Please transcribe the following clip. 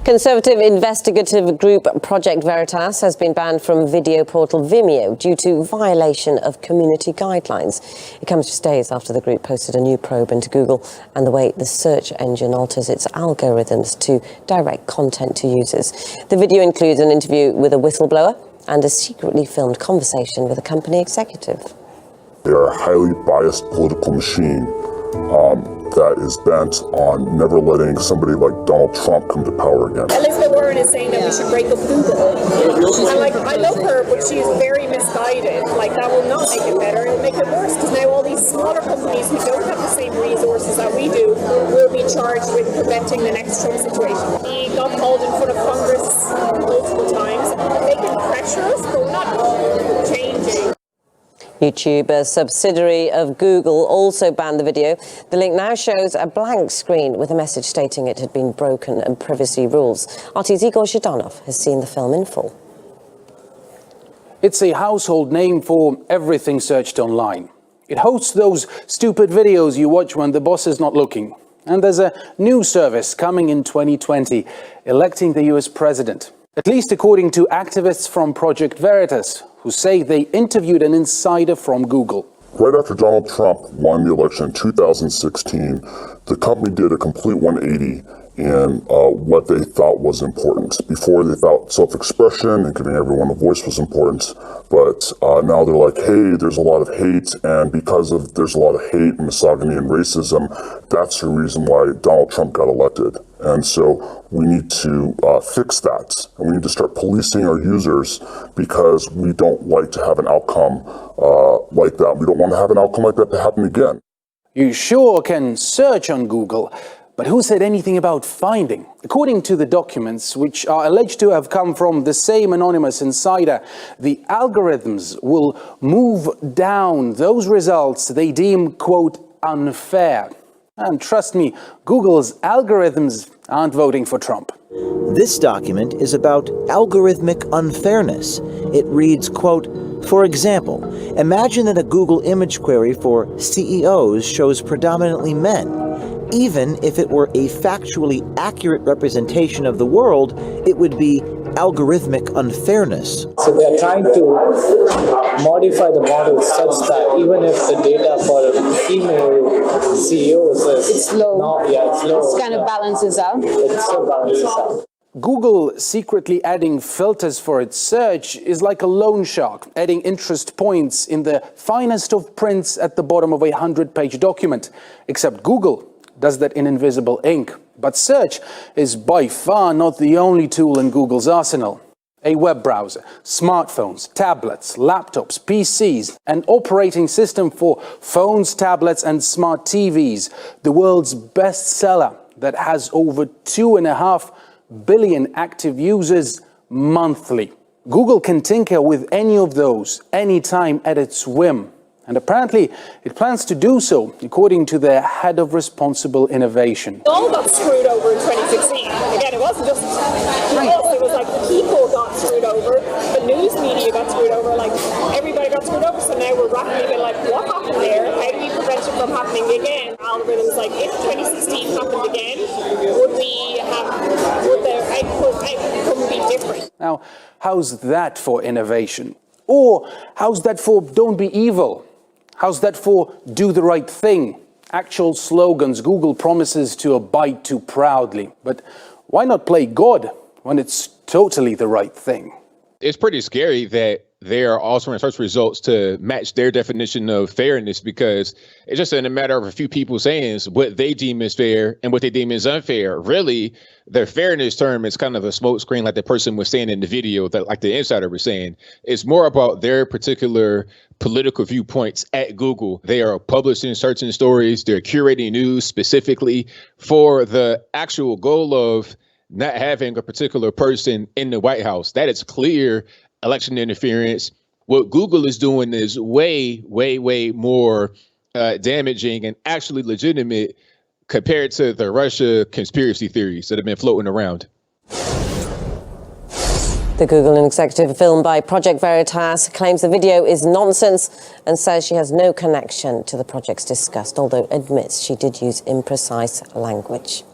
Conservative investigative group Project Veritas has been banned from video portal Vimeo due to violation of community guidelines. It comes just days after the group posted a new probe into Google and the way the search engine alters its algorithms to direct content to users. The video includes an interview with a whistleblower and a secretly filmed conversation with a company executive. They are a highly biased political machine that is bent on never letting somebody like Donald Trump come to power again. Elizabeth Warren is saying that we should break up Google. And I love her, but she's very misguided. That will not make it better, it'll make it worse, because now all these smaller companies who don't have the same resources that we do will be charged with preventing the next Trump situation. He got called in front of Congress multiple times. They can pressure us, but we're not changing. YouTube, a subsidiary of Google, also banned the video. The link now shows a blank screen with a message stating it had been broken and privacy rules. RT's Igor Zhdanov has seen the film in full. It's a household name for everything searched online. It hosts those stupid videos you watch when the boss is not looking. And there's a new service coming in 2020, electing the US president. At least according to activists from Project Veritas, who say they interviewed an insider from Google. Right after Donald Trump won the election in 2016, the company did a complete 180 in what they thought was important. Before, they thought self-expression and giving everyone a voice was important, but now they're like, hey, there's a lot of hate, and because there's a lot of hate, misogyny, and racism, that's the reason why Donald Trump got elected. And so we need to fix that, and we need to start policing our users, because we don't like to have an outcome like that. We don't want to have an outcome like that to happen again. You sure can search on Google, but who said anything about finding? According to the documents, which are alleged to have come from the same anonymous insider, the algorithms will move down those results they deem, quote, unfair. And trust me, Google's algorithms aren't voting for Trump. This document is about algorithmic unfairness. It reads, quote, for example, imagine that a Google image query for CEOs shows predominantly men. Even if it were a factually accurate representation of the world, it would be algorithmic unfairness. So they're trying to modify the model such that even if the data for female CEOs is it's low, it's low. It kind of balances out. It still balances out. Google secretly adding filters for its search is like a loan shark adding interest points in the finest of prints at the bottom of a 100-page document. Except Google does that in invisible ink. But search is by far not the only tool in Google's arsenal. A web browser, smartphones, tablets, laptops, PCs, an operating system for phones, tablets, and smart TVs. The world's bestseller that has over 2.5 billion active users monthly. Google can tinker with any of those, anytime at its whim. And apparently, it plans to do so, according to their head of responsible innovation. We all got screwed over in 2016. Again, it wasn't just us, it was like people got screwed over, the news media got screwed over, everybody got screwed over, so now we're rapidly being like, what happened there? How do we prevent it from happening again? Algorithms if 2016 happened again, would their outcome be different? Now, how's that for innovation? Or how's that for don't be evil? How's that for do the right thing? Actual slogans Google promises to abide to proudly. But why not play God when it's totally the right thing? It's pretty scary that they are altering search results to match their definition of fairness, because it's just in a matter of a few people saying what they deem is fair and what they deem is unfair. Really, the fairness term is kind of a smokescreen, like the person was saying in the video, that like the insider was saying. It's more about their particular political viewpoints at Google. They are publishing certain stories. They're curating news specifically for the actual goal of not having a particular person in the White House. That is clear election interference. What Google is doing is way, way, way more damaging and actually legitimate compared to the Russia conspiracy theories that have been floating around. The Google executive, filmed by Project Veritas, claims the video is nonsense and says she has no connection to the projects discussed, although admits she did use imprecise language.